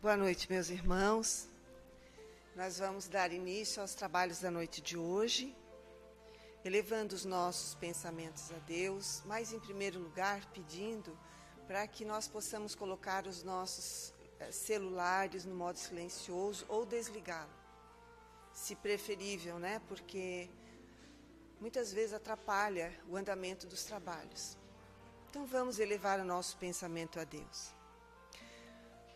Boa noite, meus irmãos. Nós vamos dar início aos trabalhos da noite de hoje, elevando os nossos pensamentos a Deus, mas em primeiro lugar pedindo para que nós possamos colocar os nossos celulares no modo silencioso ou desligá-lo, se preferível, né? Porque muitas vezes atrapalha o andamento dos trabalhos. Então vamos elevar o nosso pensamento a Deus.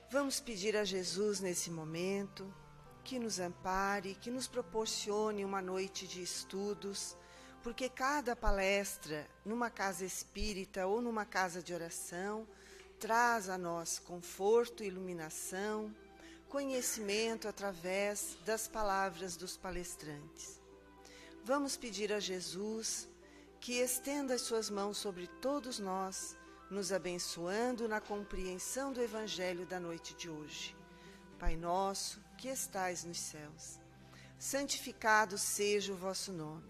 Vamos pedir a Jesus nesse momento que nos ampare, que nos proporcione uma noite de estudos, porque cada palestra numa casa espírita ou numa casa de oração traz a nós conforto, iluminação, conhecimento através das palavras dos palestrantes. Vamos pedir a Jesus que estenda as suas mãos sobre todos nós, nos abençoando na compreensão do Evangelho da noite de hoje. Pai nosso, que estais nos céus, santificado seja o vosso nome.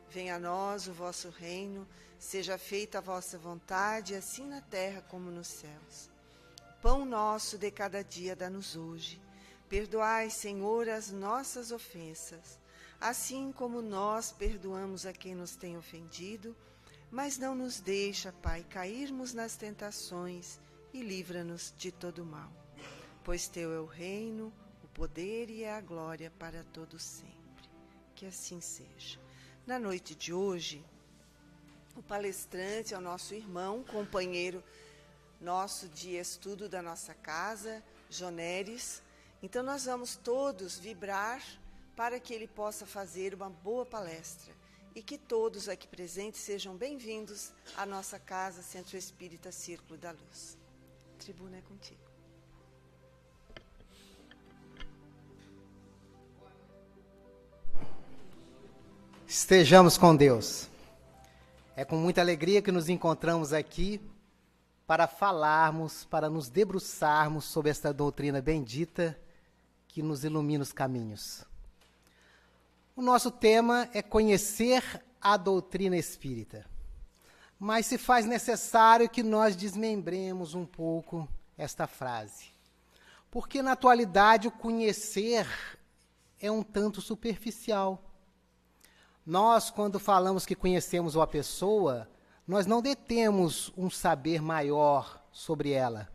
Venha a nós o vosso reino, seja feita a vossa vontade, assim na terra como nos céus. O pão nosso de cada dia dá-nos hoje. Perdoai, Senhor, as nossas ofensas, assim como nós perdoamos a quem nos tem ofendido, mas não nos deixa, Pai, cairmos nas tentações e livra-nos de todo mal. Pois teu é o reino, o poder e a glória para todo sempre. Que assim seja. Na noite de hoje, o palestrante é o nosso irmão, companheiro nosso de estudo da nossa casa, Joneres. Então nós vamos todos vibrar para que ele possa fazer uma boa palestra. E que todos aqui presentes sejam bem-vindos à nossa casa Centro Espírita Círculo da Luz. Tribuna é contigo. Estejamos com Deus. É com muita alegria que nos encontramos aqui para falarmos, para nos debruçarmos sobre esta doutrina bendita que nos ilumina os caminhos. O nosso tema é conhecer a doutrina espírita, mas se faz necessário que nós desmembremos um pouco esta frase, porque na atualidade o conhecer é um tanto superficial. Nós, quando falamos que conhecemos uma pessoa, nós não detemos um saber maior sobre ela.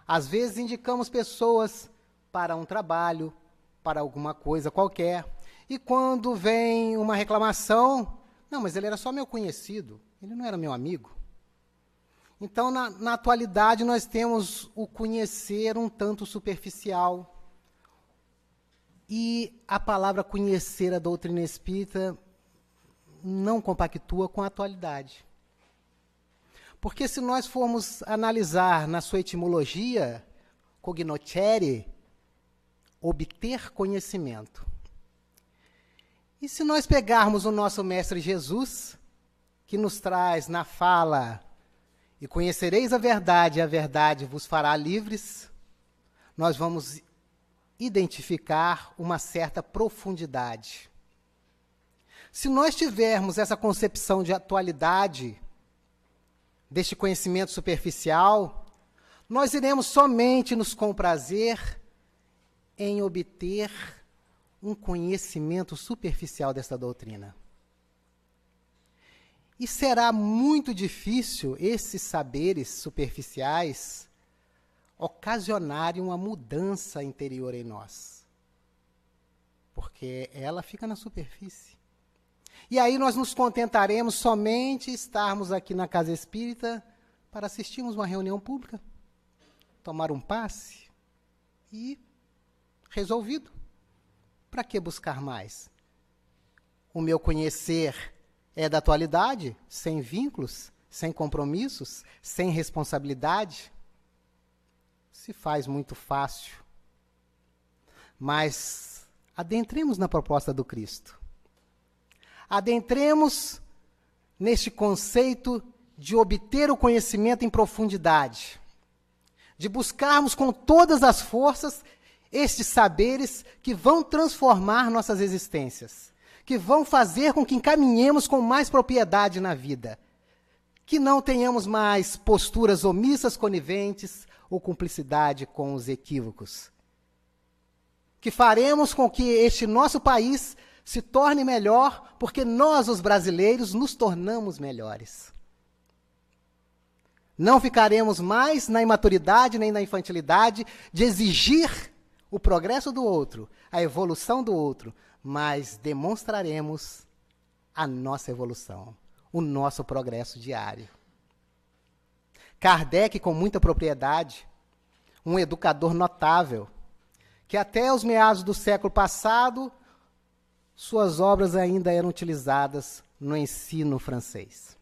Às vezes indicamos pessoas para um trabalho, para alguma coisa qualquer, e quando vem uma reclamação, não, mas ele era só meu conhecido, ele não era meu amigo. Então, na atualidade, nós temos o conhecer um tanto superficial. E a palavra conhecer a doutrina espírita não compactua com a atualidade. Porque se nós formos analisar na sua etimologia, cognoscere, obter conhecimento. E se nós pegarmos o nosso Mestre Jesus, que nos traz na fala, e conhecereis a verdade vos fará livres, nós vamos identificar uma certa profundidade. Se nós tivermos essa concepção de atualidade, deste conhecimento superficial, nós iremos somente nos comprazer em obter um conhecimento superficial desta doutrina. E será muito difícil esses saberes superficiais ocasionarem uma mudança interior em nós, porque ela fica na superfície. E aí nós nos contentaremos somente estarmos aqui na Casa Espírita para assistirmos uma reunião pública, tomar um passe e resolvido. Para que buscar mais? O meu conhecer é da atualidade, sem vínculos, sem compromissos, sem responsabilidade? Se faz muito fácil. Mas adentremos na proposta do Cristo. Adentremos neste conceito de obter o conhecimento em profundidade, de buscarmos com todas as forças estes saberes que vão transformar nossas existências, que vão fazer com que encaminhemos com mais propriedade na vida, que não tenhamos mais posturas omissas, coniventes ou cumplicidade com os equívocos, que faremos com que este nosso país se torne melhor, porque nós, os brasileiros, nos tornamos melhores. Não ficaremos mais na imaturidade nem na infantilidade de exigir o progresso do outro, a evolução do outro, mas demonstraremos a nossa evolução, o nosso progresso diário. Kardec, com muita propriedade, um educador notável, que até os meados do século passado, suas obras ainda eram utilizadas no ensino francês.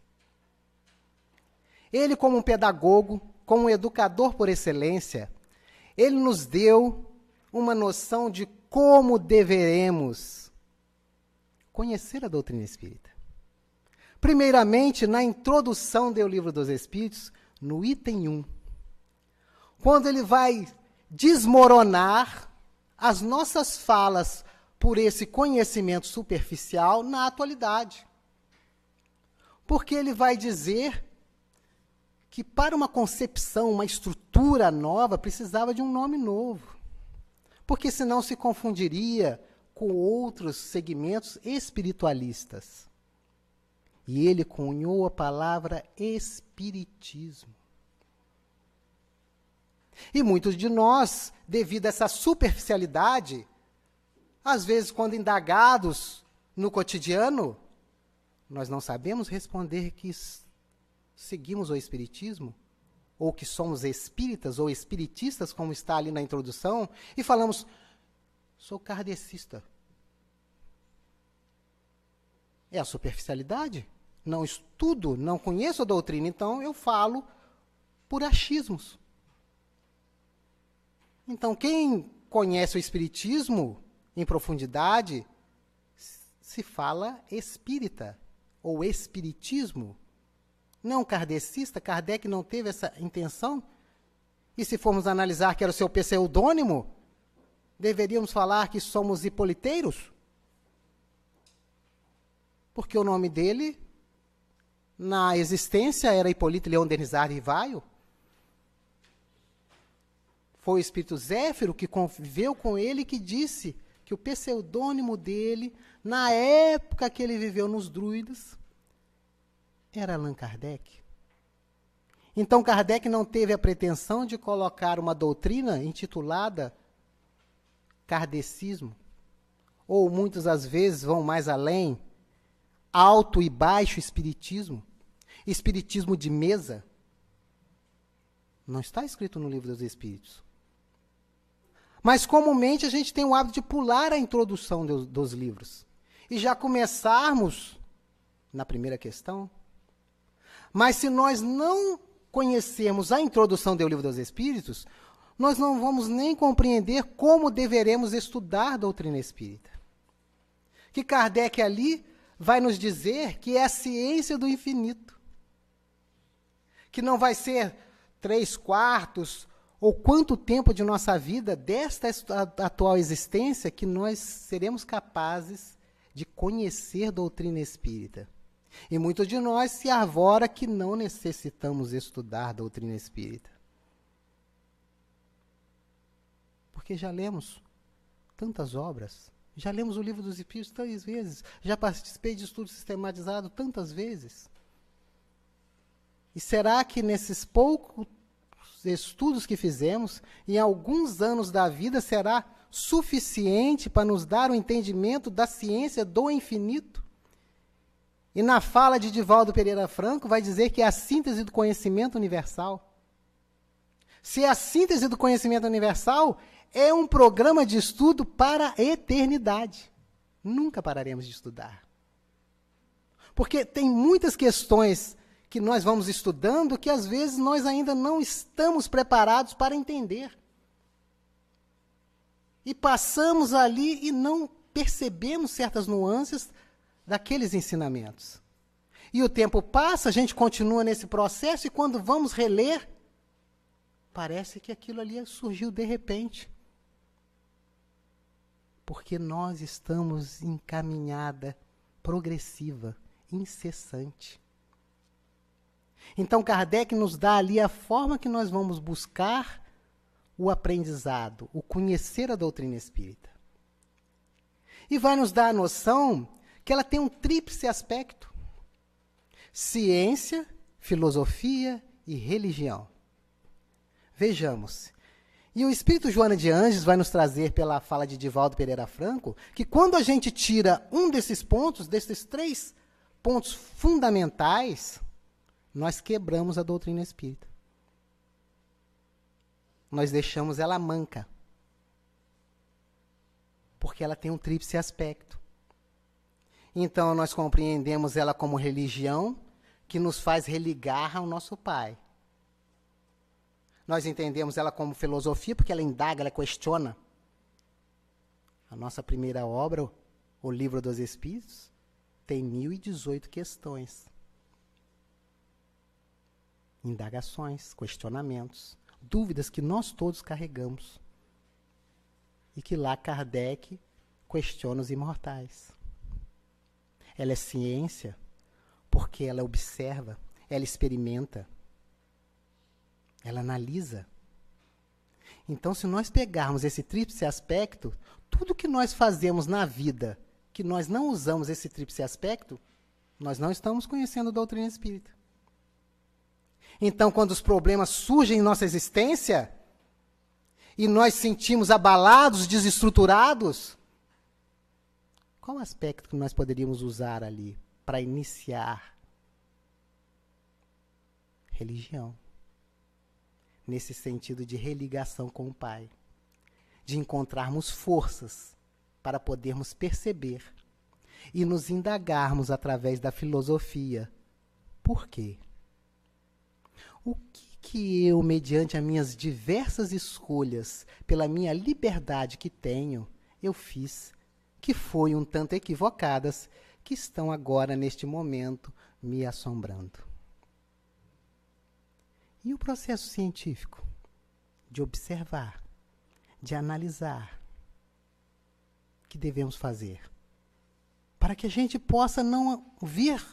Ele, como um pedagogo, como um educador por excelência, ele nos deu uma noção de como deveremos conhecer a doutrina espírita. Primeiramente, na introdução do Livro dos Espíritos, no item 1, quando ele vai desmoronar as nossas falas por esse conhecimento superficial na atualidade. Porque ele vai dizer que para uma concepção, uma estrutura nova, precisava de um nome novo. Porque senão se confundiria com outros segmentos espiritualistas. E ele cunhou a palavra espiritismo. E muitos de nós, devido a essa superficialidade, às vezes, quando indagados no cotidiano, nós não sabemos responder que seguimos o espiritismo, ou que somos espíritas ou espiritistas, como está ali na introdução, e falamos, sou kardecista. É a superficialidade. Não estudo, não conheço a doutrina, então eu falo por achismos. Então, quem conhece o espiritismo em profundidade, se fala espírita, ou espiritismo. Não kardecista, Kardec não teve essa intenção. E se formos analisar que era o seu pseudônimo, deveríamos falar que somos hipoliteiros? Porque o nome dele, na existência, era Hipólito Leão Denizar Rivaio. Foi o espírito Zéfiro que conviveu com ele e que disse que o pseudônimo dele, na época que ele viveu nos druidas, era Allan Kardec. Então, Kardec não teve a pretensão de colocar uma doutrina intitulada kardecismo, ou muitas às vezes vão mais além, alto e baixo espiritismo, espiritismo de mesa. Não está escrito no Livro dos Espíritos. Mas, comumente, a gente tem o hábito de pular a introdução dos livros. E já começarmos na primeira questão. Mas, se nós não conhecermos a introdução do Livro dos Espíritos, nós não vamos nem compreender como deveremos estudar a doutrina espírita. Que Kardec ali vai nos dizer que é a ciência do infinito. Que não vai ser 3/4 ou quanto tempo de nossa vida, desta atual existência, que nós seremos capazes de conhecer doutrina espírita. E muitos de nós se arvora que não necessitamos estudar doutrina espírita. Porque já lemos tantas obras, já lemos o Livro dos Espíritos tantas vezes, já participei de estudo sistematizado tantas vezes. E será que nesses poucos estudos que fizemos, em alguns anos da vida, será suficiente para nos dar o entendimento da ciência do infinito? E na fala de Divaldo Pereira Franco, vai dizer que é a síntese do conhecimento universal. Se a síntese do conhecimento universal é um programa de estudo para a eternidade, nunca pararemos de estudar. Porque tem muitas questões que nós vamos estudando que, às vezes, nós ainda não estamos preparados para entender. E passamos ali e não percebemos certas nuances daqueles ensinamentos. E o tempo passa, a gente continua nesse processo, e quando vamos reler, parece que aquilo ali surgiu de repente. Porque nós estamos em caminhada progressiva, incessante. Então, Kardec nos dá ali a forma que nós vamos buscar o aprendizado, o conhecer a doutrina espírita. E vai nos dar a noção que ela tem um tríplice aspecto: ciência, filosofia e religião. Vejamos. E o Espírito Joana de Ângeles vai nos trazer, pela fala de Divaldo Pereira Franco, que quando a gente tira um desses pontos, desses 3 pontos fundamentais, nós quebramos a doutrina espírita. Nós deixamos ela manca. Porque ela tem um tríplice aspecto. Então, nós compreendemos ela como religião, que nos faz religar ao nosso Pai. Nós entendemos ela como filosofia, porque ela indaga, ela questiona. A nossa primeira obra, o Livro dos Espíritos, tem 1018 questões. Indagações, questionamentos, dúvidas que nós todos carregamos. E que lá Kardec questiona os imortais. Ela é ciência porque ela observa, ela experimenta, ela analisa. Então, se nós pegarmos esse tríplice aspecto, tudo que nós fazemos na vida, que nós não usamos esse tríplice aspecto, nós não estamos conhecendo a doutrina espírita. Então, quando os problemas surgem em nossa existência, e nós sentimos abalados, desestruturados, qual aspecto que nós poderíamos usar ali para iniciar? Religião. Nesse sentido de religação com o Pai. De encontrarmos forças para podermos perceber e nos indagarmos através da filosofia. Por quê? O que eu, mediante as minhas diversas escolhas, pela minha liberdade que tenho, eu fiz, que foi um tanto equivocadas, que estão agora, neste momento, me assombrando. E o processo científico? De observar, de analisar. O que devemos fazer? Para que a gente possa não vir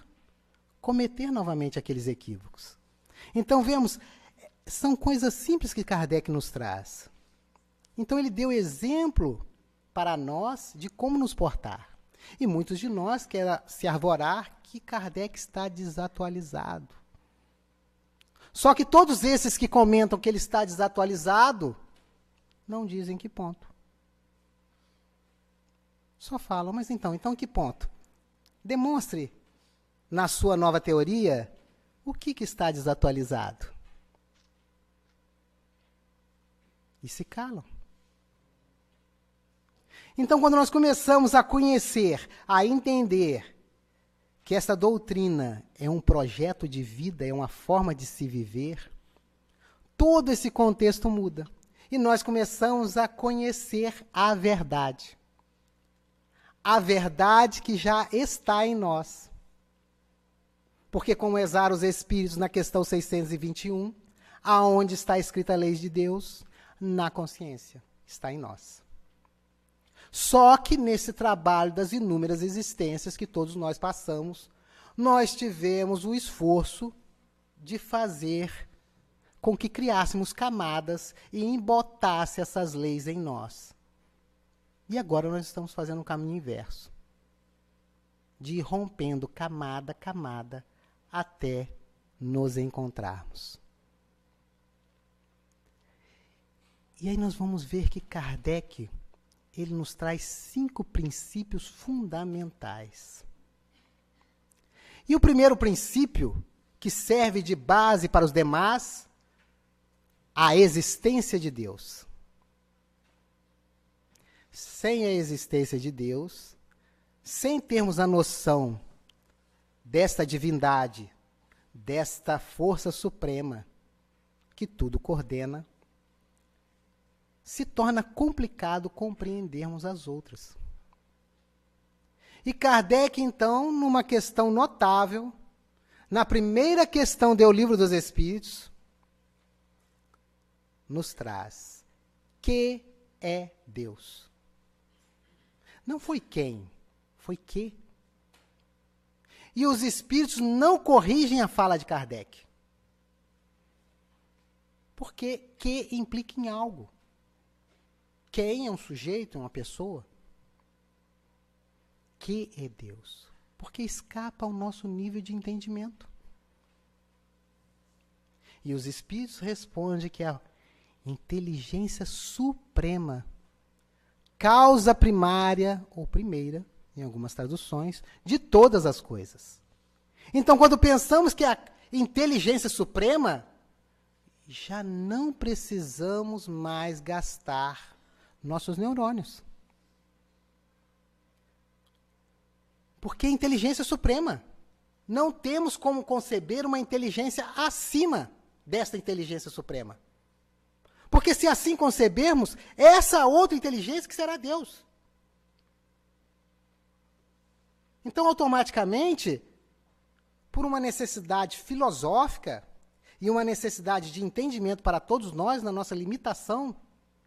cometer novamente aqueles equívocos. Então, vemos, são coisas simples que Kardec nos traz. Então, ele deu exemplo para nós de como nos portar. E muitos de nós querem se arvorar que Kardec está desatualizado. Só que todos esses que comentam que ele está desatualizado, não dizem que ponto. Só falam, mas então que ponto? Demonstre, na sua nova teoria, o que está desatualizado. E se calam. Então, quando nós começamos a conhecer, a entender que essa doutrina é um projeto de vida, é uma forma de se viver, todo esse contexto muda. E nós começamos a conhecer a verdade. A verdade que já está em nós. Porque, como exaram os Espíritos na questão 621, aonde está escrita a lei de Deus? Na consciência. Está em nós. Só que nesse trabalho das inúmeras existências que todos nós passamos, nós tivemos o esforço de fazer com que criássemos camadas e embotasse essas leis em nós. E agora nós estamos fazendo um caminho inverso. De ir rompendo camada a camada até nos encontrarmos. E aí nós vamos ver que Kardec, ele nos traz 5 princípios fundamentais. E o primeiro princípio, que serve de base para os demais, a existência de Deus. Sem a existência de Deus, sem termos a noção desta divindade, desta força suprema que tudo coordena, se torna complicado compreendermos as outras. E Kardec, então, numa questão notável, na primeira questão do Livro dos Espíritos, nos traz: que é Deus? Não foi quem, foi que. E os Espíritos não corrigem a fala de Kardec. Porque que implica em algo. Quem é um sujeito, uma pessoa? que é Deus? Porque escapa ao nosso nível de entendimento. E os Espíritos respondem que a inteligência suprema, causa primária ou primeira, em algumas traduções, de todas as coisas. Então, quando pensamos que a inteligência suprema, já não precisamos mais gastar nossos neurônios. Porque a inteligência suprema. Não temos como conceber uma inteligência acima desta inteligência suprema. Porque se assim concebermos, essa outra inteligência que será Deus. Então, automaticamente, por uma necessidade filosófica e uma necessidade de entendimento para todos nós, na nossa limitação,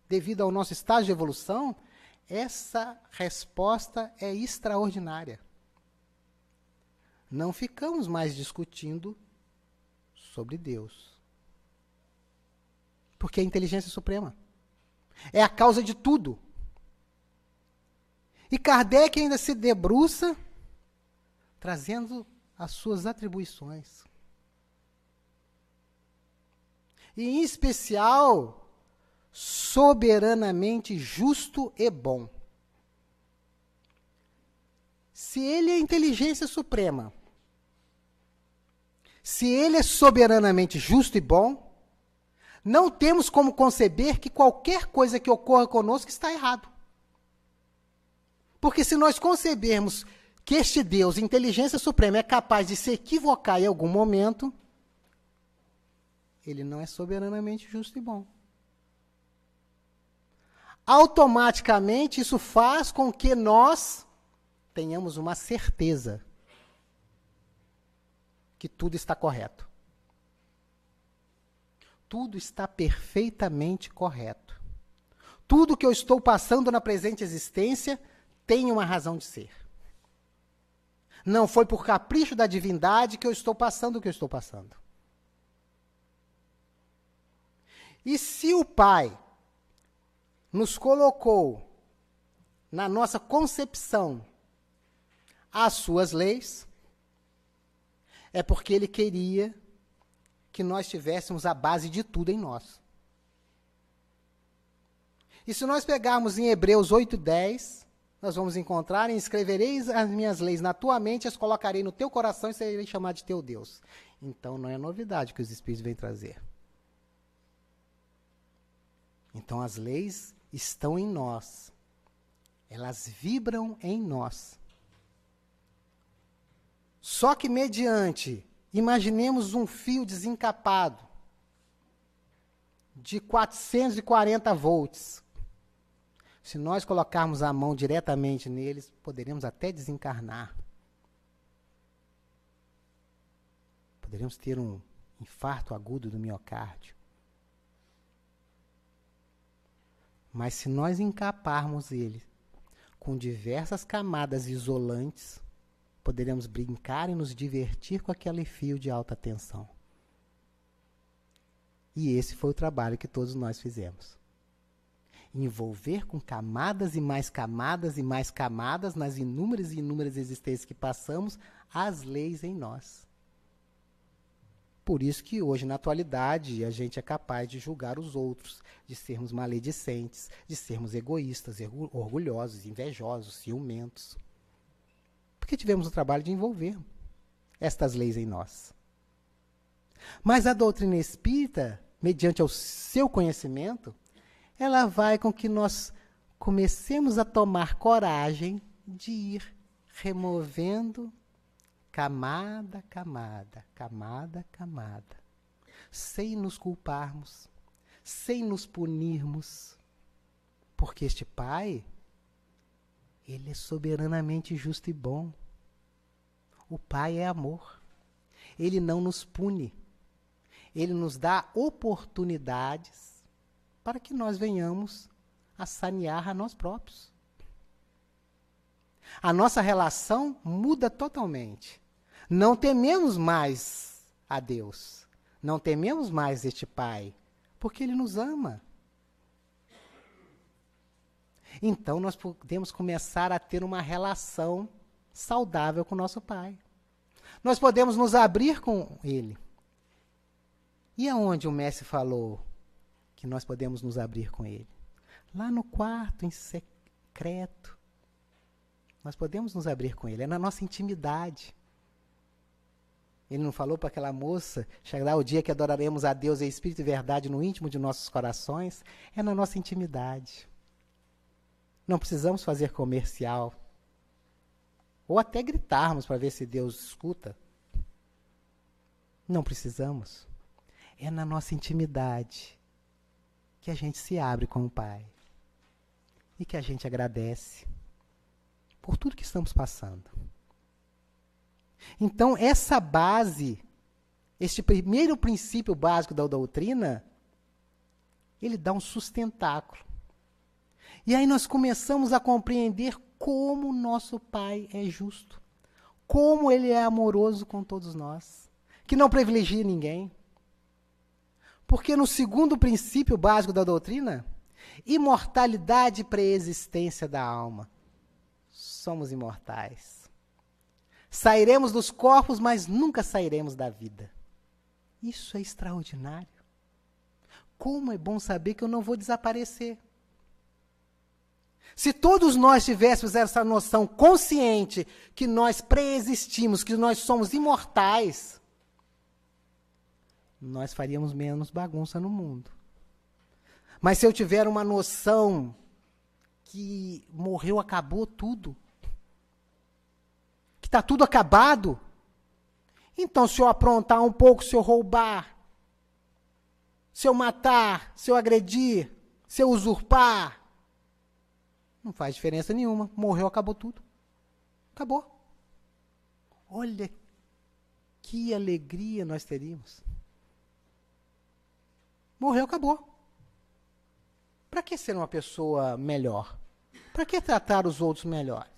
devido ao nosso estágio de evolução, essa resposta é extraordinária. Não ficamos mais discutindo sobre Deus. Porque é a inteligência suprema. É a causa de tudo. E Kardec ainda se debruça trazendo as suas atribuições. E, em especial, soberanamente justo e bom. Se ele é a inteligência suprema, se ele é soberanamente justo e bom, não temos como conceber que qualquer coisa que ocorra conosco está errado. Porque se nós concebermos que este Deus, inteligência suprema, é capaz de se equivocar em algum momento, ele não é soberanamente justo e bom. Automaticamente, isso faz com que nós tenhamos uma certeza que tudo está correto. Tudo está perfeitamente correto. Tudo que eu estou passando na presente existência tem uma razão de ser. Não foi por capricho da divindade que eu estou passando o que eu estou passando. E se o Pai nos colocou na nossa concepção as suas leis, é porque ele queria que nós tivéssemos a base de tudo em nós. E se nós pegarmos em Hebreus 8:10, nós vamos encontrar: escrevereis as minhas leis na tua mente, as colocarei no teu coração e serei chamado de teu Deus. Então não é novidade que os Espíritos vêm trazer. Então as leis estão em nós. Elas vibram em nós. Só que mediante, imaginemos um fio desencapado de 440 volts. Se nós colocarmos a mão diretamente neles, poderemos até desencarnar. Poderemos ter um infarto agudo do miocárdio. Mas se nós encaparmos ele com diversas camadas isolantes, poderemos brincar e nos divertir com aquele fio de alta tensão. E esse foi o trabalho que todos nós fizemos. Envolver com camadas e mais camadas e mais camadas, nas inúmeras e inúmeras existências que passamos, as leis em nós. Por isso que hoje, na atualidade, a gente é capaz de julgar os outros, de sermos maledicentes, de sermos egoístas, orgulhosos, invejosos, ciumentos. Porque tivemos o trabalho de envolver estas leis em nós. Mas a doutrina espírita, mediante o seu conhecimento, ela vai com que nós comecemos a tomar coragem de ir removendo camada, camada, camada, camada, sem nos culparmos, sem nos punirmos, porque este Pai, ele é soberanamente justo e bom. O Pai é amor. Ele não nos pune. Ele nos dá oportunidades para que nós venhamos a sanear a nós próprios. A nossa relação muda totalmente. Não tememos mais a Deus. Não tememos mais este Pai, porque Ele nos ama. Então, nós podemos começar a ter uma relação saudável com o nosso Pai. Nós podemos nos abrir com Ele. E aonde o mestre falou que nós podemos nos abrir com Ele? Lá no quarto, em secreto. Nós podemos nos abrir com Ele. É na nossa intimidade. Ele não falou para aquela moça, chegará o dia que adoraremos a Deus em espírito e verdade no íntimo de nossos corações? É na nossa intimidade. Não precisamos fazer comercial. Ou até gritarmos para ver se Deus escuta. Não precisamos. É na nossa intimidade que a gente se abre com o Pai. E que a gente agradece por tudo que estamos passando. Então, essa base, este primeiro princípio básico da doutrina, ele dá um sustentáculo. E aí nós começamos a compreender como nosso Pai é justo, como Ele é amoroso com todos nós, que não privilegia ninguém. Porque no segundo princípio básico da doutrina, imortalidade e preexistência da alma. Somos imortais. Sairemos dos corpos, mas nunca sairemos da vida. Isso é extraordinário. Como é bom saber que eu não vou desaparecer. Se todos nós tivéssemos essa noção consciente que nós preexistimos, que nós somos imortais, nós faríamos menos bagunça no mundo. Mas se eu tiver uma noção que morreu, acabou tudo, que está tudo acabado, então se eu aprontar um pouco, se eu roubar, se eu matar, se eu agredir, se eu usurpar, não faz diferença nenhuma. Morreu, acabou tudo. Acabou. Olha que alegria nós teríamos. Morreu, acabou. Para que ser uma pessoa melhor? Para que tratar os outros melhor?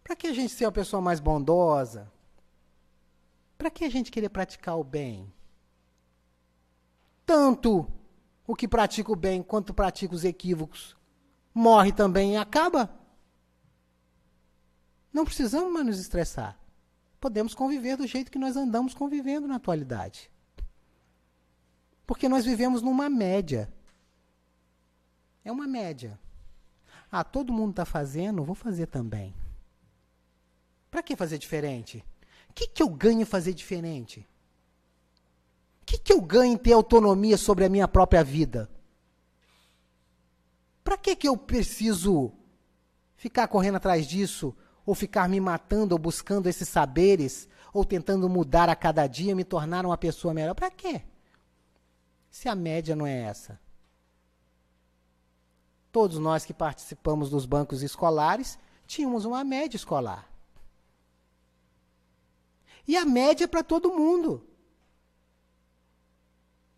Para que a gente ser uma pessoa mais bondosa? Para que a gente querer praticar o bem? Tanto o que pratica o bem quanto pratica os equívocos morre também e acaba. Não precisamos mais nos estressar. Podemos conviver do jeito que nós andamos convivendo na atualidade. Porque nós vivemos numa média. É uma média. Ah, todo mundo está fazendo, vou fazer também. Para que fazer diferente? O que eu ganho em fazer diferente? O que eu ganho em ter autonomia sobre a minha própria vida? Para que eu preciso ficar correndo atrás disso, ou ficar me matando, ou buscando esses saberes, ou tentando mudar a cada dia, me tornar uma pessoa melhor? Para quê? Se a média não é essa. Todos nós que participamos dos bancos escolares, tínhamos uma média escolar. E a média é para todo mundo.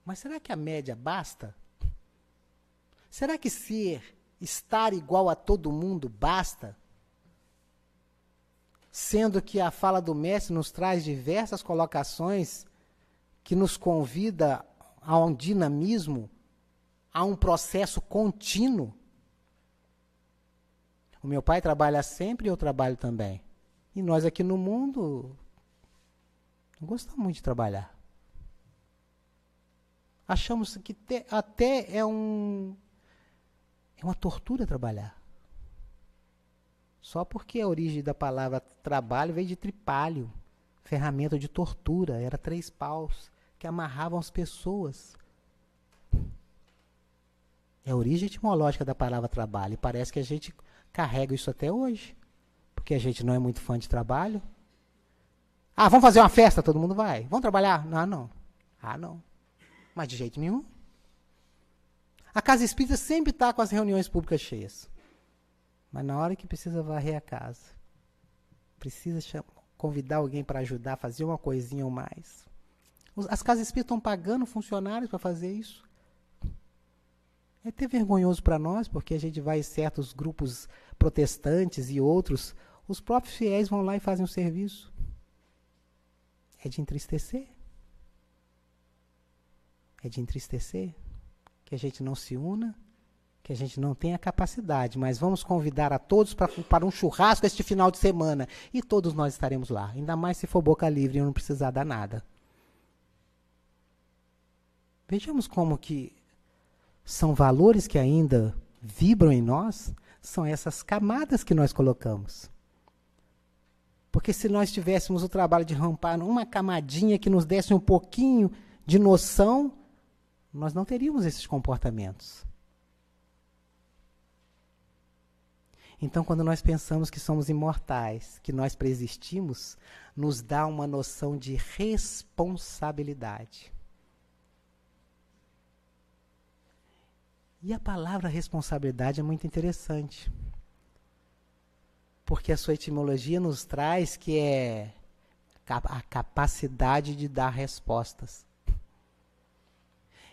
Mas será que a média basta? Será que estar igual a todo mundo basta? Sendo que a fala do mestre nos traz diversas colocações que nos convida a um dinamismo, a um processo contínuo. O meu pai trabalha sempre e eu trabalho também. E nós aqui no mundo não gostamos muito de trabalhar. Achamos que até é uma tortura trabalhar. Só porque a origem da palavra trabalho veio de tripalho, ferramenta de tortura, era 3 paus que amarravam as pessoas. É a origem etimológica da palavra trabalho, e parece que a gente carrega isso até hoje, porque a gente não é muito fã de trabalho. Ah, vamos fazer uma festa, todo mundo vai. Vamos trabalhar? Não. Ah, não. Mas de jeito nenhum. A casa espírita sempre está com as reuniões públicas cheias. Mas na hora que precisa varrer a casa, precisa convidar alguém para ajudar, fazer uma coisinha ou mais. As casas espíritas estão pagando funcionários para fazer isso. É até vergonhoso para nós, porque a gente vai em certos grupos protestantes e outros, os próprios fiéis vão lá e fazem o serviço. É de entristecer. É de entristecer que a gente não se una que a gente não tem a capacidade, mas vamos convidar a todos para um churrasco este final de semana. E todos nós estaremos lá. Ainda mais se for boca livre e eu não precisar dar nada. Vejamos como que são valores que ainda vibram em nós, são essas camadas que nós colocamos. Porque se nós tivéssemos o trabalho de rampar uma camadinha que nos desse um pouquinho de noção, nós não teríamos esses comportamentos. Então, quando nós pensamos que somos imortais, que nós preexistimos, nos dá uma noção de responsabilidade. E a palavra responsabilidade é muito interessante. Porque a sua etimologia nos traz que é a capacidade de dar respostas.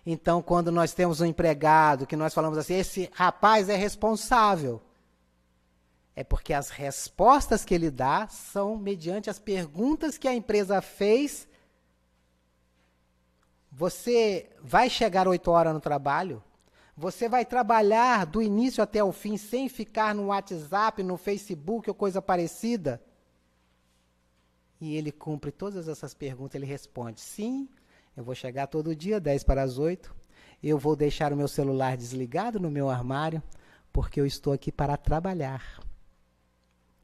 Então, quando nós temos um empregado, que nós falamos assim, esse rapaz é responsável, é porque as respostas que ele dá são mediante as perguntas que a empresa fez. Você vai chegar 8 horas no trabalho? Você vai trabalhar do início até o fim sem ficar no WhatsApp, no Facebook ou coisa parecida? E ele cumpre todas essas perguntas, ele responde, sim, eu vou chegar todo dia, 7:50, eu vou deixar o meu celular desligado no meu armário, porque eu estou aqui para trabalhar.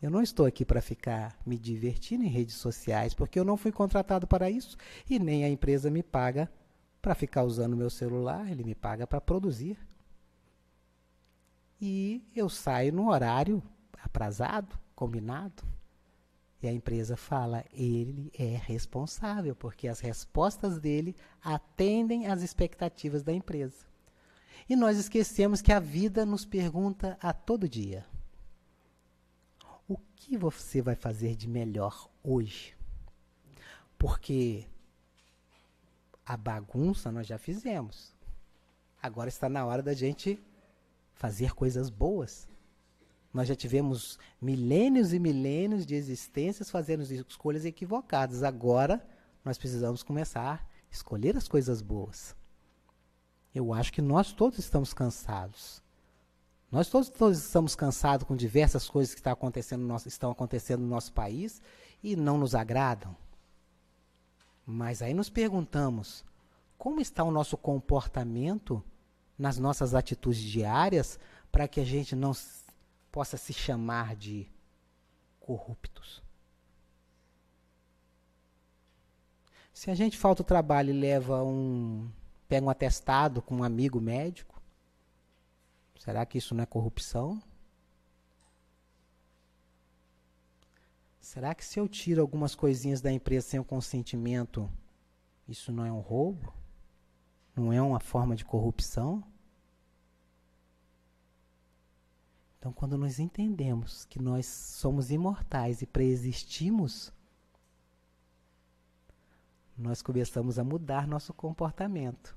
Eu não estou aqui para ficar me divertindo em redes sociais, porque eu não fui contratado para isso e nem a empresa me paga para ficar usando o meu celular, ele me paga para produzir. E eu saio no horário aprazado, combinado. E a empresa fala, ele é responsável, porque as respostas dele atendem às expectativas da empresa. E nós esquecemos que a vida nos pergunta a todo dia. O que você vai fazer de melhor hoje? Porque a bagunça nós já fizemos. Agora está na hora da gente fazer coisas boas. Nós já tivemos milênios e milênios de existências fazendo escolhas equivocadas. Agora nós precisamos começar a escolher as coisas boas. Eu acho que nós todos estamos cansados. Nós todos estamos cansados com diversas coisas que estão acontecendo no nosso país e não nos agradam. Mas aí nos perguntamos, como está o nosso comportamento nas nossas atitudes diárias para que a gente não possa se chamar de corruptos? Se a gente falta o trabalho e pega um atestado com um amigo médico, será que isso não é corrupção? Será que se eu tiro algumas coisinhas da empresa sem o consentimento, isso não é um roubo? Não é uma forma de corrupção? Então, quando nós entendemos que nós somos imortais e preexistimos, nós começamos a mudar nosso comportamento.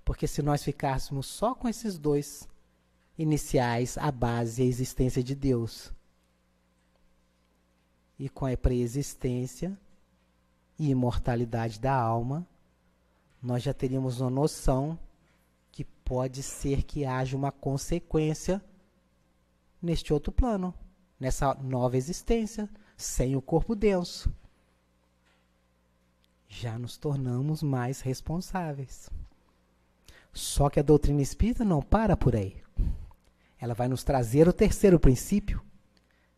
Porque se nós ficássemos só com esses dois iniciais, a base e a existência de Deus, e com a preexistência e imortalidade da alma, nós já teríamos uma noção que pode ser que haja uma consequência neste outro plano, nessa nova existência, sem o corpo denso. Já nos tornamos mais responsáveis. Só que a doutrina espírita não para por aí. Ela vai nos trazer o terceiro princípio,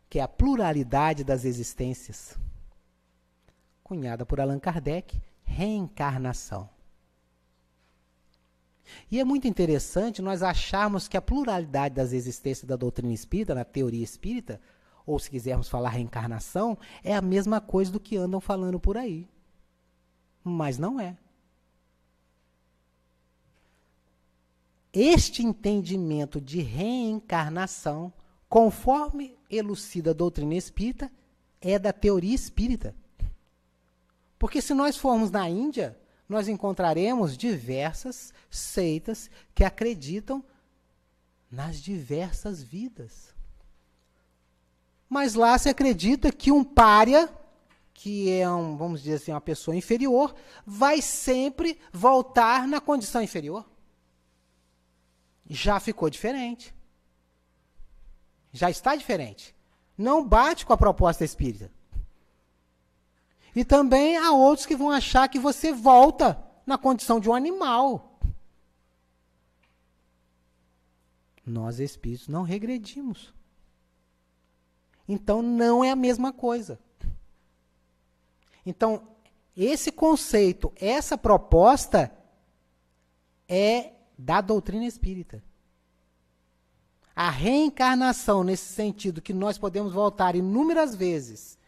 que é a pluralidade das existências, cunhada por Allan Kardec, reencarnação. E é muito interessante nós acharmos que a pluralidade das existências da doutrina espírita, na teoria espírita, ou se quisermos falar reencarnação, é a mesma coisa do que andam falando por aí. Mas não é. Este entendimento de reencarnação, conforme elucida a doutrina espírita, é da teoria espírita. Porque se nós formos na Índia, nós encontraremos diversas seitas que acreditam nas diversas vidas. Mas lá se acredita que um pária, que é vamos dizer assim, uma pessoa inferior, vai sempre voltar na condição inferior. já ficou diferente. Já está diferente. Não bate com a proposta espírita. E também há outros que vão achar que você volta na condição de um animal. Nós, espíritos, não regredimos. Então, não é a mesma coisa. Então, esse conceito, essa proposta é da doutrina espírita. A reencarnação, nesse sentido, que nós podemos voltar inúmeras vezes,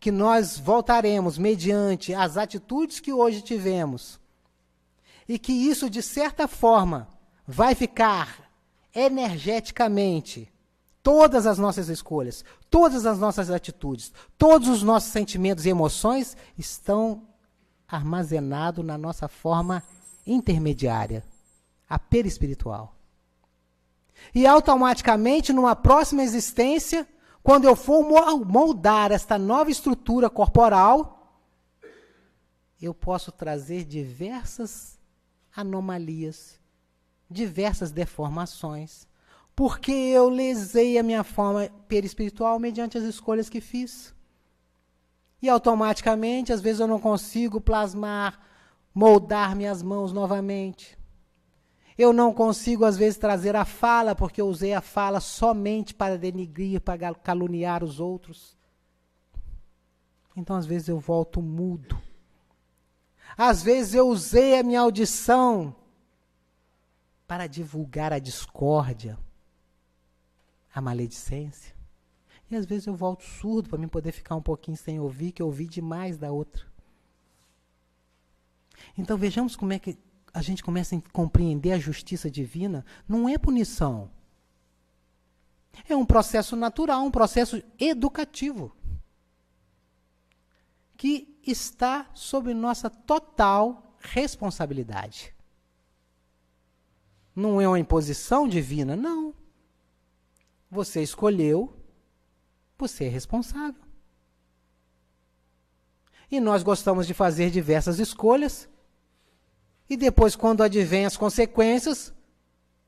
que nós voltaremos mediante as atitudes que hoje tivemos, e que isso, de certa forma, vai ficar energeticamente, todas as nossas escolhas, todas as nossas atitudes, todos os nossos sentimentos e emoções estão armazenados na nossa forma intermediária, a perispiritual. E automaticamente, numa próxima existência, quando eu for moldar esta nova estrutura corporal, eu posso trazer diversas anomalias, diversas deformações, porque eu lesei a minha forma perispiritual mediante as escolhas que fiz. E automaticamente, às vezes eu não consigo plasmar, moldar minhas mãos novamente. Eu não consigo, às vezes, trazer a fala, porque eu usei a fala somente para denigrir, para caluniar os outros. Então, às vezes, eu volto mudo. Às vezes, eu usei a minha audição para divulgar a discórdia, a maledicência. E, às vezes, eu volto surdo para mim poder ficar um pouquinho sem ouvir, que eu ouvi demais da outra. Então, vejamos como é que a gente começa a compreender a justiça divina. Não é punição. É um processo natural, um processo educativo, que está sob nossa total responsabilidade. Não é uma imposição divina, não. Você escolheu, você é responsável. E nós gostamos de fazer diversas escolhas, e depois, quando advêm as consequências,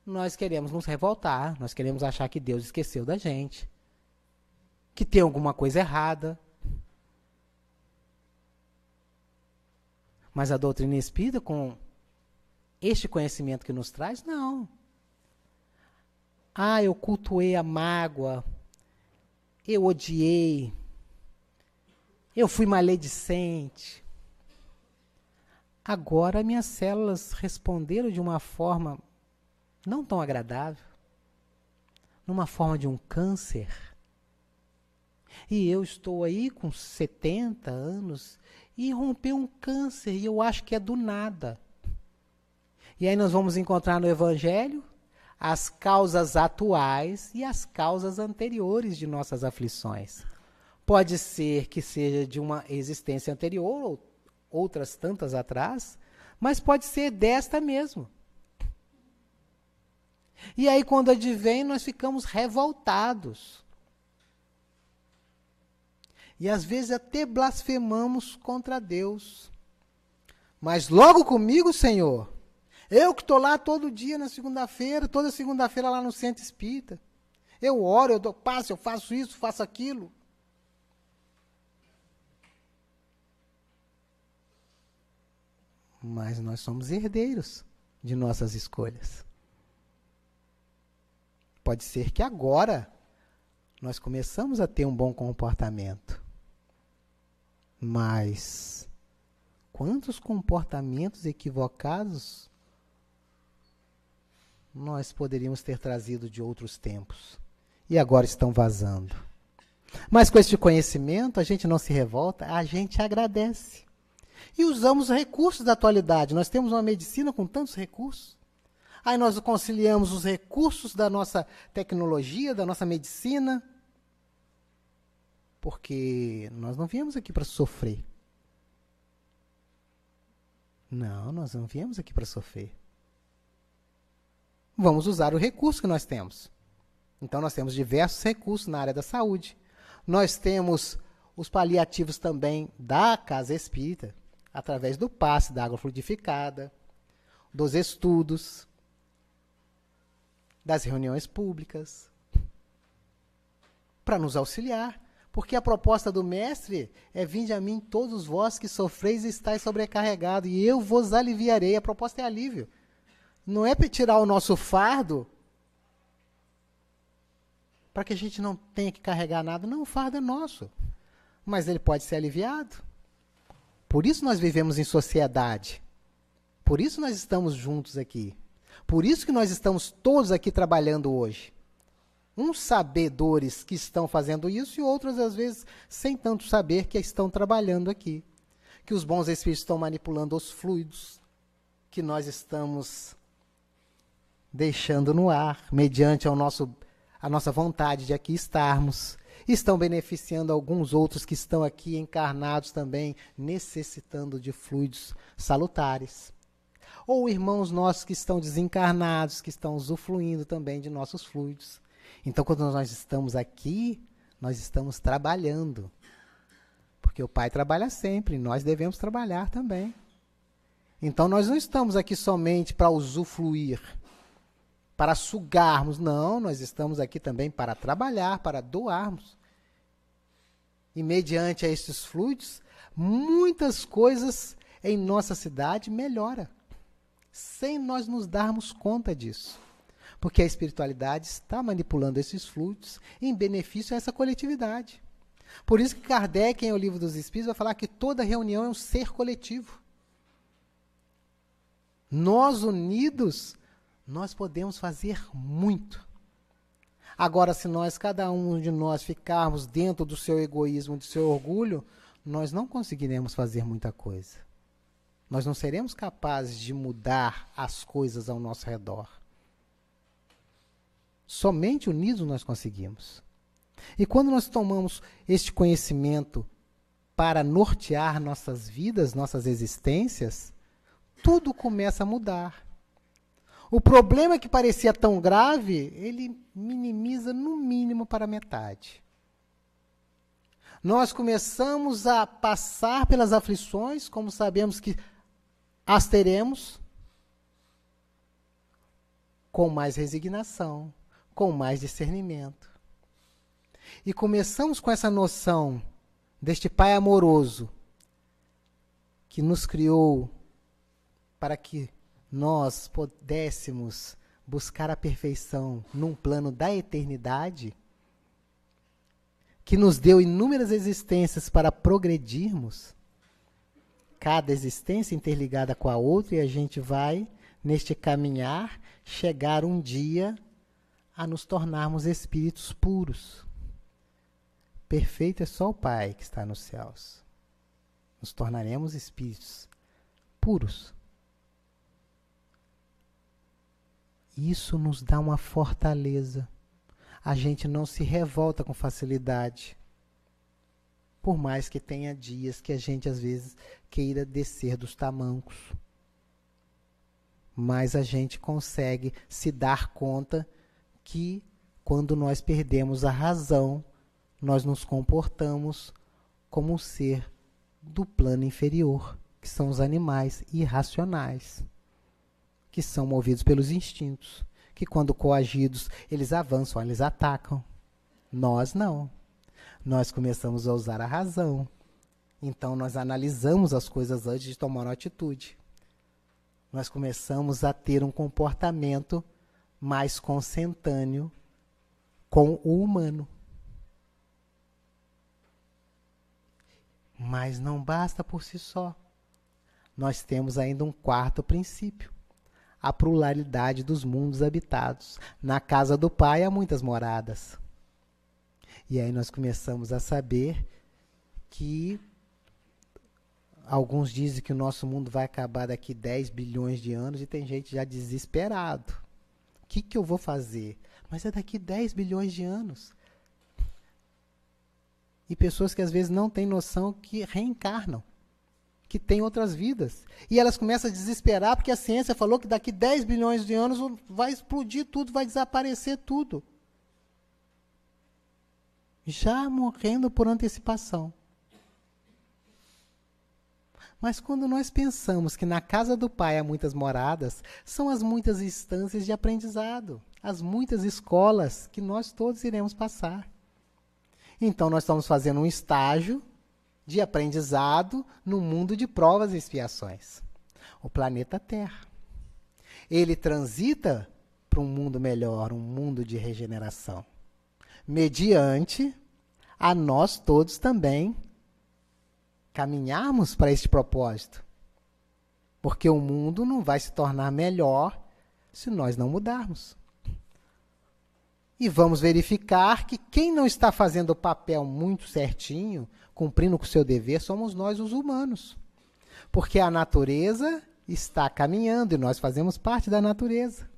nós queremos nos revoltar, nós queremos achar que Deus esqueceu da gente, que tem alguma coisa errada. Mas a doutrina espírita, com este conhecimento que nos traz, não. Ah, eu cultuei a mágoa, eu odiei, eu fui maledicente. Agora minhas células responderam de uma forma não tão agradável, numa forma de um câncer. E eu estou aí com 70 anos e rompeu um câncer, e eu acho que é do nada. E aí nós vamos encontrar no Evangelho as causas atuais e as causas anteriores de nossas aflições. Pode ser que seja de uma existência anterior ou outras tantas atrás, mas pode ser desta mesmo. E aí, quando advém, nós ficamos revoltados. E às vezes até blasfemamos contra Deus. Mas logo comigo, Senhor, eu que estou lá todo dia na segunda-feira, toda segunda-feira lá no Centro Espírita. Eu oro, eu dou passo, eu faço isso, faço aquilo. Mas nós somos herdeiros de nossas escolhas. Pode ser que agora nós começamos a ter um bom comportamento. Mas quantos comportamentos equivocados nós poderíamos ter trazido de outros tempos e agora estão vazando? Mas com este conhecimento a gente não se revolta, a gente agradece. E usamos recursos da atualidade. Nós temos uma medicina com tantos recursos. Aí nós conciliamos os recursos da nossa tecnologia, da nossa medicina, porque nós não viemos aqui para sofrer. Não, nós não viemos aqui para sofrer. Vamos usar o recurso que nós temos. Então nós temos diversos recursos na área da saúde. Nós temos os paliativos também da Casa Espírita, através do passe da água fluidificada, dos estudos. das reuniões públicas, para nos auxiliar. Porque a proposta do Mestre é: vinde a mim todos vós que sofreis e estáis sobrecarregados, e eu vos aliviarei. A proposta é alívio. Não é para tirar o nosso fardo, para que a gente não tenha que carregar nada. Não, o fardo é nosso. Mas ele pode ser aliviado. Por isso nós vivemos em sociedade. Por isso nós estamos juntos aqui. Por isso que nós estamos todos aqui trabalhando hoje. Uns sabedores que estão fazendo isso e outros, às vezes, sem tanto saber, que estão trabalhando aqui. Que os bons espíritos estão manipulando os fluidos que nós estamos deixando no ar, mediante a nossa vontade de aqui estarmos. Estão beneficiando alguns outros que estão aqui encarnados também, necessitando de fluidos salutares. Ou irmãos nossos que estão desencarnados, que estão usufruindo também de nossos fluidos. Então, quando nós estamos aqui, nós estamos trabalhando. Porque o Pai trabalha sempre, nós devemos trabalhar também. Então, nós não estamos aqui somente para usufruir, para sugarmos. Não, nós estamos aqui também para trabalhar, para doarmos. E mediante a esses fluidos, muitas coisas em nossa cidade melhoram, sem nós nos darmos conta disso. Porque a espiritualidade está manipulando esses fluidos em benefício a essa coletividade. Por isso que Kardec, em O Livro dos Espíritos, vai falar que toda reunião é um ser coletivo. Nós unidos, nós podemos fazer muito. Agora, se nós, cada um de nós, ficarmos dentro do seu egoísmo, do seu orgulho, nós não conseguiremos fazer muita coisa. Nós não seremos capazes de mudar as coisas ao nosso redor. Somente unidos nós conseguimos. E quando nós tomamos este conhecimento para nortear nossas vidas, nossas existências, tudo começa a mudar. O problema que parecia tão grave, ele minimiza no mínimo para metade. Nós começamos a passar pelas aflições, como sabemos que as teremos, com mais resignação, com mais discernimento. E começamos com essa noção deste Pai amoroso que nos criou para que nós pudéssemos buscar a perfeição num plano da eternidade, que nos deu inúmeras existências para progredirmos, cada existência interligada com a outra, e a gente vai, neste caminhar, chegar um dia a nos tornarmos espíritos puros. Perfeito é só o Pai que está nos céus. Nos tornaremos espíritos puros. Isso nos dá uma fortaleza. A gente não se revolta com facilidade. Por mais que tenha dias que a gente, às vezes, queira descer dos tamancos. Mas a gente consegue se dar conta que, quando nós perdemos a razão, nós nos comportamos como um ser do plano inferior, que são os animais irracionais, que são movidos pelos instintos, que quando coagidos, eles avançam, eles atacam. Nós não. Nós começamos a usar a razão. Então, nós analisamos as coisas antes de tomar uma atitude. Nós começamos a ter um comportamento mais consentâneo com o humano. Mas não basta por si só. Nós temos ainda um quarto princípio: a pluralidade dos mundos habitados. Na casa do Pai há muitas moradas. E aí nós começamos a saber que alguns dizem que o nosso mundo vai acabar daqui 10 bilhões de anos, e tem gente já desesperado. O que eu vou fazer? Mas é daqui 10 bilhões de anos. E pessoas que às vezes não têm noção que reencarnam, que têm outras vidas. E elas começam a desesperar porque a ciência falou que daqui 10 bilhões de anos vai explodir tudo, vai desaparecer tudo. Já morrendo por antecipação. Mas quando nós pensamos que na casa do Pai há muitas moradas, são as muitas instâncias de aprendizado. as muitas escolas que nós todos iremos passar. Então, nós estamos fazendo um estágio de aprendizado no mundo de provas e expiações. O planeta Terra. Ele transita para um mundo melhor, um mundo de regeneração. Mediante a nós todos também caminharmos para este propósito. Porque o mundo não vai se tornar melhor se nós não mudarmos. E vamos verificar que quem não está fazendo o papel muito certinho, cumprindo com o seu dever, somos nós, os humanos. Porque a natureza está caminhando e nós fazemos parte da natureza.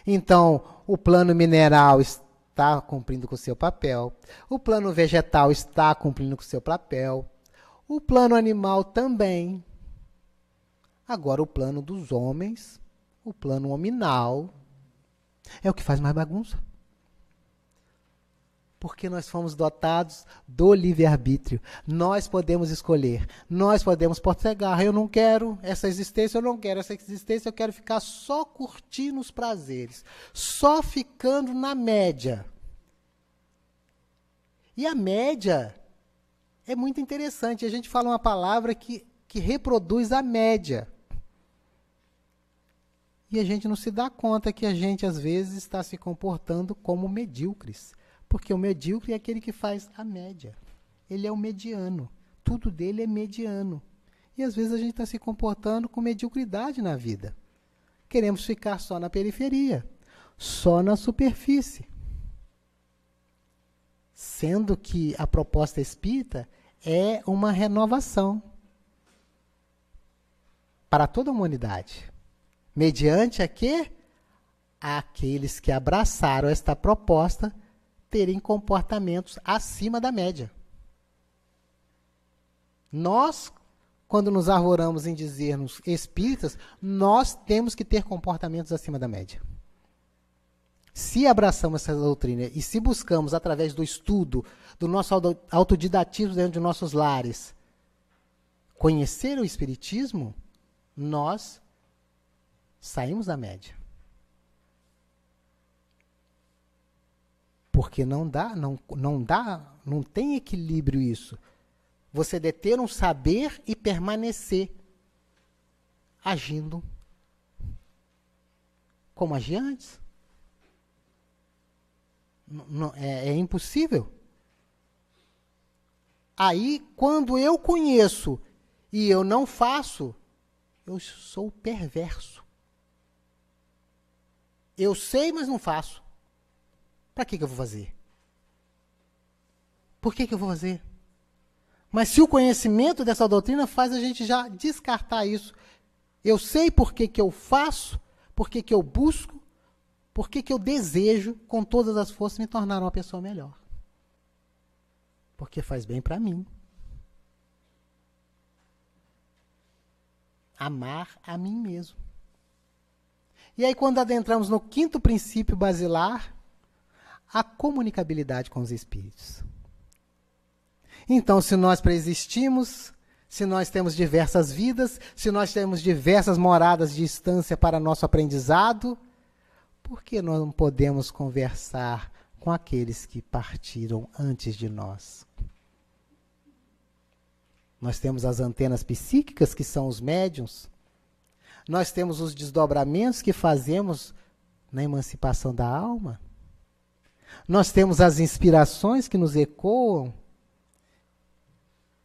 Então, o plano mineral está cumprindo com o seu papel, o plano vegetal está cumprindo com o seu papel, o plano animal também. Agora, o plano dos homens, o plano hominal, é o que faz mais bagunça. Porque nós fomos dotados do livre-arbítrio. Nós podemos escolher. Nós podemos postergar. Eu não quero essa existência, eu não quero essa existência, eu quero ficar só curtindo os prazeres. Só ficando na média. E a média é muito interessante. A gente fala uma palavra que reproduz a média. E a gente não se dá conta que a gente, às vezes, está se comportando como medíocres. Porque o medíocre é aquele que faz a média. Ele é o mediano. Tudo dele é mediano. E, às vezes, a gente está se comportando com mediocridade na vida. Queremos ficar só na periferia, só na superfície. Sendo que a proposta espírita é uma renovação para toda a humanidade. Mediante a que aqueles que abraçaram esta proposta terem comportamentos acima da média. Nós, quando nos arvoramos em dizermos espíritas, nós temos que ter comportamentos acima da média. Se abraçamos essa doutrina e se buscamos, através do estudo, do nosso autodidatismo dentro de nossos lares, conhecer o espiritismo, nós saímos da média. Porque não tem equilíbrio isso. Você deter um saber e permanecer agindo como agia antes. É impossível. Aí, quando eu conheço e eu não faço, eu sou perverso. Eu sei, mas não faço. Para que eu vou fazer? Por que eu vou fazer? Mas se o conhecimento dessa doutrina faz a gente já descartar isso. Eu sei por que eu faço, por que eu busco, por que eu desejo, com todas as forças, me tornar uma pessoa melhor. Porque faz bem para mim. Amar a mim mesmo. E aí, quando adentramos no quinto princípio basilar, a comunicabilidade com os espíritos. Então, se nós preexistimos, se nós temos diversas vidas, se nós temos diversas moradas de instância para nosso aprendizado, por que nós não podemos conversar com aqueles que partiram antes de nós? Nós temos as antenas psíquicas, que são os médiuns. Nós temos os desdobramentos que fazemos na emancipação da alma. Nós temos as inspirações que nos ecoam.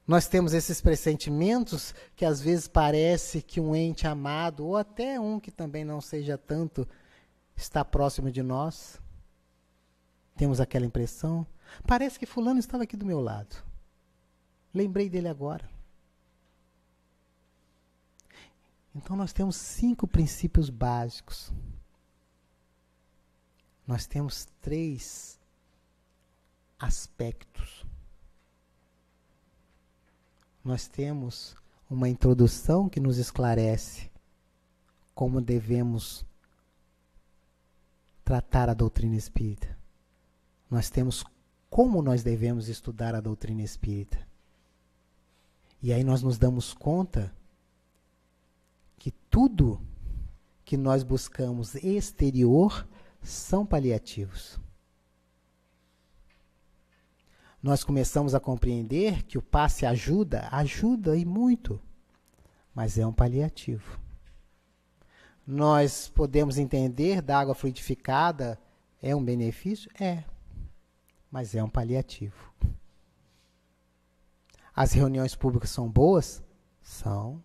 Nós temos esses pressentimentos que às vezes parece que um ente amado, ou até um que também não seja tanto, está próximo de nós. Temos aquela impressão. Parece que fulano estava aqui do meu lado. Lembrei dele agora. Então nós temos 5 princípios básicos. Nós temos 3 aspectos. Nós temos uma introdução que nos esclarece como devemos tratar a doutrina espírita. Nós temos como nós devemos estudar a doutrina espírita. E aí nós nos damos conta que tudo que nós buscamos exterior são paliativos. Nós começamos a compreender que o passe ajuda e muito, mas é um paliativo. Nós podemos entender da água fluidificada é um benefício? É, mas é um paliativo. As reuniões públicas são boas? São,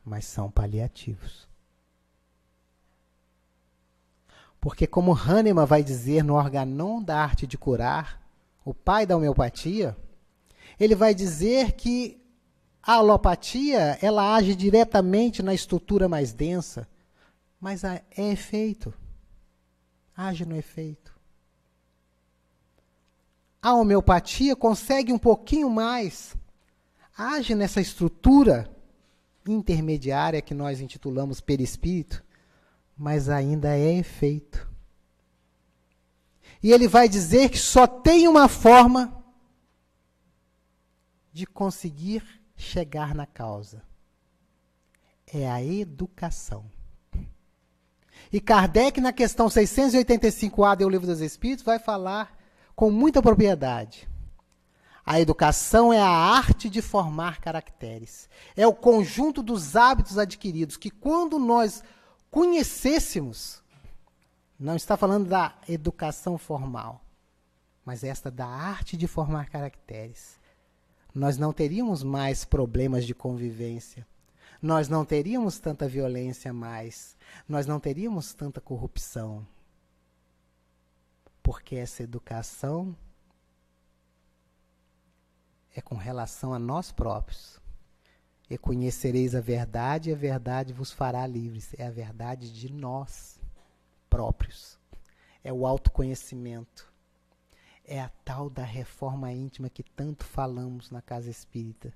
mas são paliativos. Porque como Hahnemann vai dizer no Organon da Arte de Curar, o pai da homeopatia, ele vai dizer que a alopatia, ela age diretamente na estrutura mais densa, mas é efeito. Age no efeito. A homeopatia consegue um pouquinho mais, age nessa estrutura intermediária que nós intitulamos perispírito, mas ainda é efeito. E ele vai dizer que só tem uma forma de conseguir chegar na causa. É a educação. E Kardec, na questão 685A do Livro dos Espíritos, vai falar com muita propriedade. A educação é a arte de formar caracteres. É o conjunto dos hábitos adquiridos que, quando nós conhecêssemos, não está falando da educação formal, mas esta da arte de formar caracteres. Nós não teríamos mais problemas de convivência. Nós não teríamos tanta violência mais. Nós não teríamos tanta corrupção. Porque essa educação é com relação a nós próprios. E conhecereis a verdade vos fará livres. É a verdade de nós próprios. É o autoconhecimento. É a tal da reforma íntima que tanto falamos na Casa Espírita.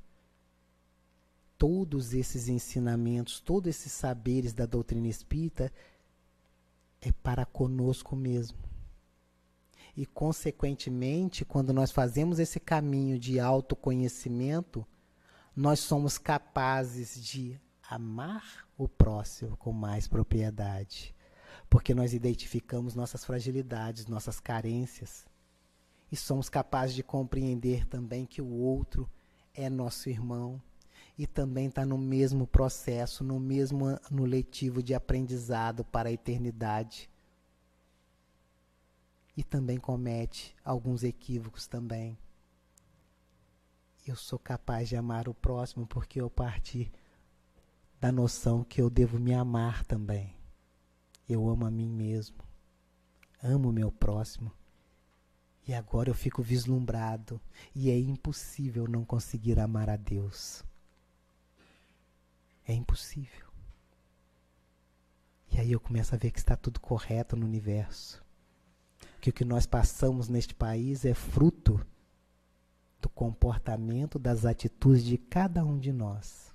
Todos esses ensinamentos, todos esses saberes da doutrina espírita é para conosco mesmo. E, consequentemente, quando nós fazemos esse caminho de autoconhecimento, nós somos capazes de amar o próximo com mais propriedade. Porque nós identificamos nossas fragilidades, nossas carências. E somos capazes de compreender também que o outro é nosso irmão e também está no mesmo processo, no mesmo ano letivo de aprendizado para a eternidade. E também comete alguns equívocos também. Eu sou capaz de amar o próximo porque eu parti da noção que eu devo me amar também. Eu amo a mim mesmo, amo o meu próximo. E agora eu fico vislumbrado e é impossível não conseguir amar a Deus. É impossível. E aí eu começo a ver que está tudo correto no universo. Que o que nós passamos neste país é fruto do comportamento, das atitudes de cada um de nós.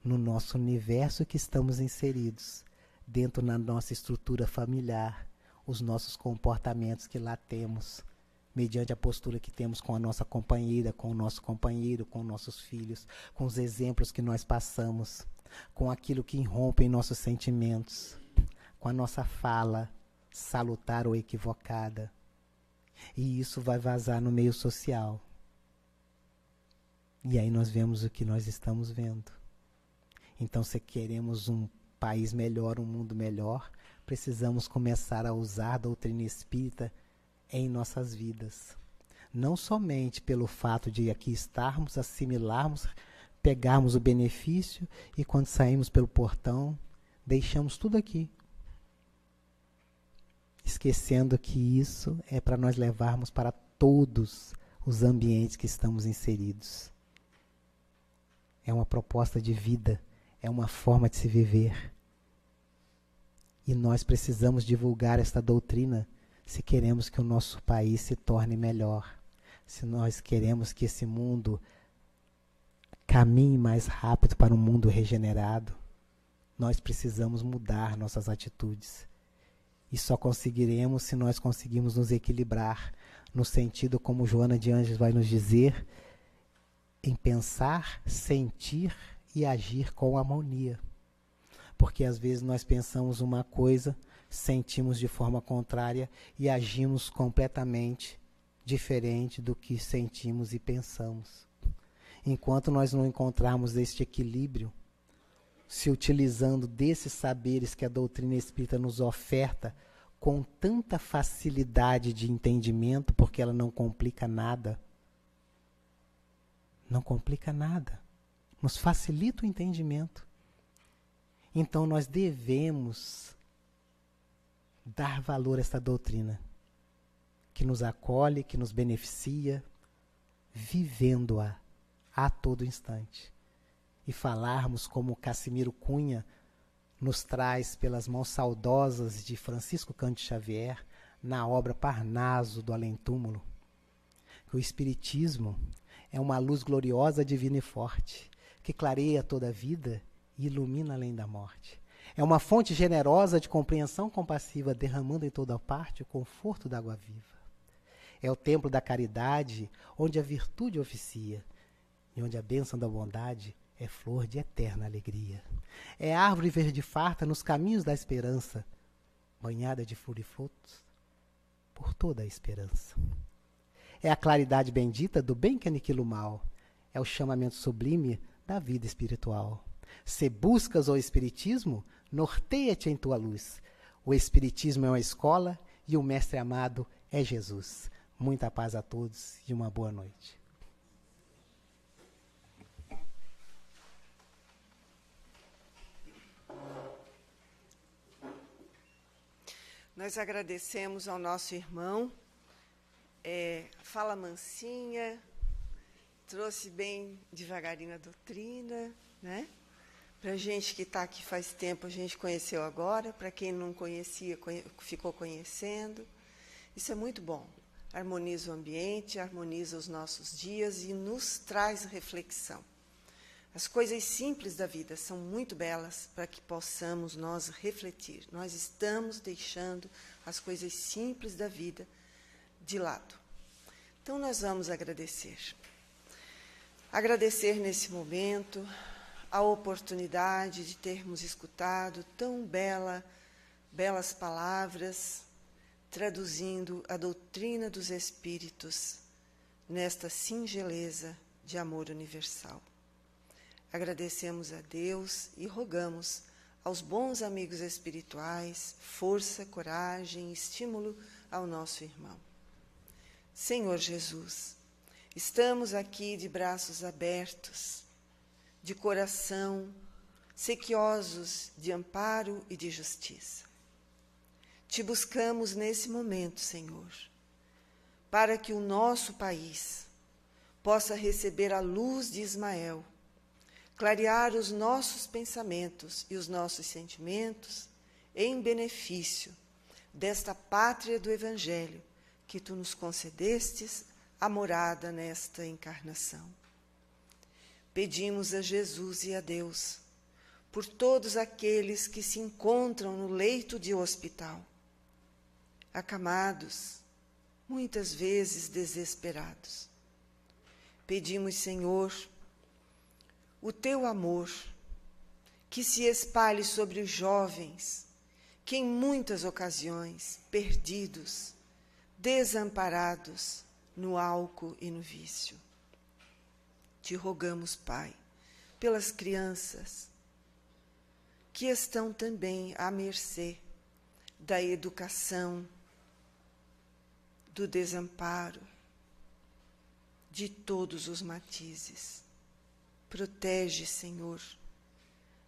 No nosso universo que estamos inseridos, dentro da nossa estrutura familiar, os nossos comportamentos que lá temos, mediante a postura que temos com a nossa companheira, com o nosso companheiro, com nossos filhos, com os exemplos que nós passamos, com aquilo que irrompe em nossos sentimentos, com a nossa fala salutar ou equivocada. E isso vai vazar no meio social. E aí nós vemos o que nós estamos vendo. Então, se queremos um país melhor, um mundo melhor, precisamos começar a usar a doutrina espírita em nossas vidas. Não somente pelo fato de aqui estarmos, assimilarmos, pegarmos o benefício e quando saímos pelo portão, deixamos tudo aqui. Esquecendo que isso é para nós levarmos para todos os ambientes que estamos inseridos. É uma proposta de vida, é uma forma de se viver. E nós precisamos divulgar esta doutrina se queremos que o nosso país se torne melhor. Se nós queremos que esse mundo caminhe mais rápido para um mundo regenerado, nós precisamos mudar nossas atitudes. E só conseguiremos se nós conseguirmos nos equilibrar, no sentido, como Joana de Ângeles vai nos dizer, em pensar, sentir e agir com harmonia. Porque às vezes nós pensamos uma coisa, sentimos de forma contrária e agimos completamente diferente do que sentimos e pensamos. Enquanto nós não encontrarmos este equilíbrio, se utilizando desses saberes que a doutrina espírita nos oferta com tanta facilidade de entendimento, porque ela não complica nada. Não complica nada. Nos facilita o entendimento. Então nós devemos dar valor a esta doutrina, que nos acolhe, que nos beneficia, vivendo-a a todo instante. E falarmos como Cassimiro Cunha nos traz pelas mãos saudosas de Francisco Cândido Xavier, na obra Parnaso do Além-Túmulo, que o Espiritismo é uma luz gloriosa, divina e forte, que clareia toda a vida e ilumina além da morte. É uma fonte generosa de compreensão compassiva, derramando em toda parte o conforto da água viva. É o templo da caridade, onde a virtude oficia, e onde a bênção da bondade é flor de eterna alegria. É árvore verde farta nos caminhos da esperança, banhada de florifrutos por toda a esperança. É a claridade bendita do bem que aniquila o mal. É o chamamento sublime da vida espiritual. Se buscas o Espiritismo, norteia-te em tua luz. O Espiritismo é uma escola e o mestre amado é Jesus. Muita paz a todos e uma boa noite. Nós agradecemos ao nosso irmão, fala mansinha, trouxe bem devagarinho a doutrina, né? Para a gente que está aqui faz tempo, a gente conheceu agora, para quem não conhecia, ficou conhecendo. Isso é muito bom. Harmoniza o ambiente, harmoniza os nossos dias e nos traz reflexão. As coisas simples da vida são muito belas para que possamos nós refletir. Nós estamos deixando as coisas simples da vida de lado. Então, nós vamos agradecer. Agradecer nesse momento a oportunidade de termos escutado tão belas palavras, traduzindo a doutrina dos Espíritos nesta singeleza de amor universal. Agradecemos a Deus e rogamos aos bons amigos espirituais força, coragem e estímulo ao nosso irmão. Senhor Jesus, estamos aqui de braços abertos, de coração, sequiosos de amparo e de justiça. Te buscamos nesse momento, Senhor, para que o nosso país possa receber a luz de Ismael, clarear os nossos pensamentos e os nossos sentimentos em benefício desta pátria do Evangelho que tu nos concedestes a morada nesta encarnação. Pedimos a Jesus e a Deus por todos aqueles que se encontram no leito de hospital, acamados, muitas vezes desesperados. Pedimos, Senhor, o teu amor, que se espalhe sobre os jovens, que em muitas ocasiões, perdidos, desamparados no álcool e no vício. Te rogamos, Pai, pelas crianças, que estão também à mercê da educação, do desamparo, de todos os matizes. Protege, Senhor,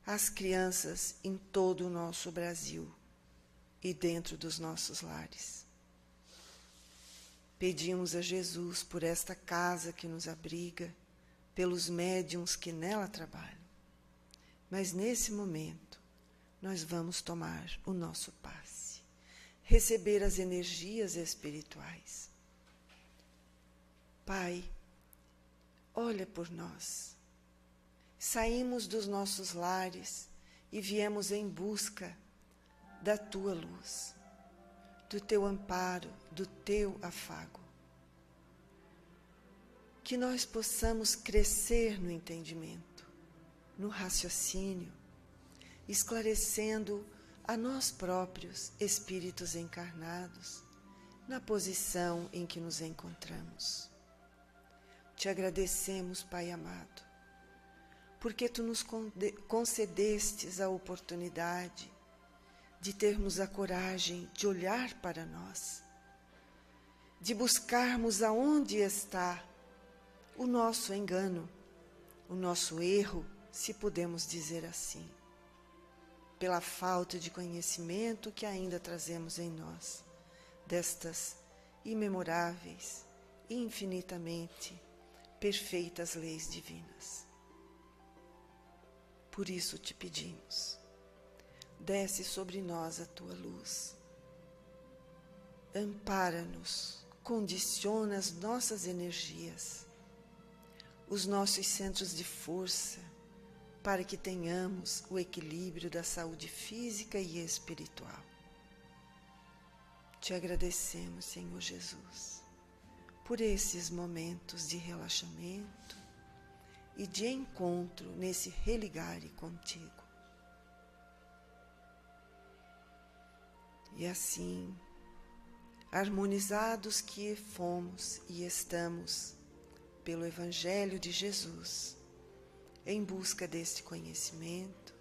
as crianças em todo o nosso Brasil e dentro dos nossos lares. Pedimos a Jesus por esta casa que nos abriga, pelos médiuns que nela trabalham. Mas nesse momento, nós vamos tomar o nosso passe, receber as energias espirituais. Pai, olha por nós. Saímos dos nossos lares e viemos em busca da tua luz, do teu amparo, do teu afago. Que nós possamos crescer no entendimento, no raciocínio, esclarecendo a nós próprios, espíritos encarnados, na posição em que nos encontramos. Te agradecemos, Pai amado, porque Tu nos concedestes a oportunidade de termos a coragem de olhar para nós, de buscarmos aonde está o nosso engano, o nosso erro, se podemos dizer assim, pela falta de conhecimento que ainda trazemos em nós, destas imemoráveis e infinitamente perfeitas leis divinas. Por isso te pedimos, desce sobre nós a Tua luz, ampara-nos, condiciona as nossas energias, os nossos centros de força, para que tenhamos o equilíbrio da saúde física e espiritual. Te agradecemos, Senhor Jesus, por esses momentos de relaxamento e de encontro nesse religare contigo. E assim, harmonizados que fomos e estamos pelo Evangelho de Jesus, em busca deste conhecimento,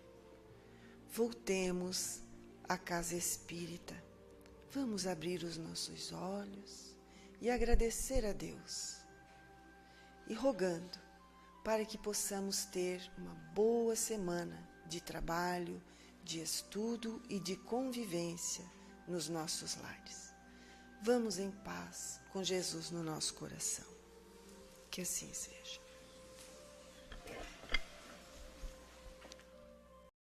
voltemos à casa espírita. Vamos abrir os nossos olhos e agradecer a Deus, e rogando para que possamos ter uma boa semana de trabalho, de estudo e de convivência nos nossos lares. Vamos em paz com Jesus no nosso coração. Que assim seja.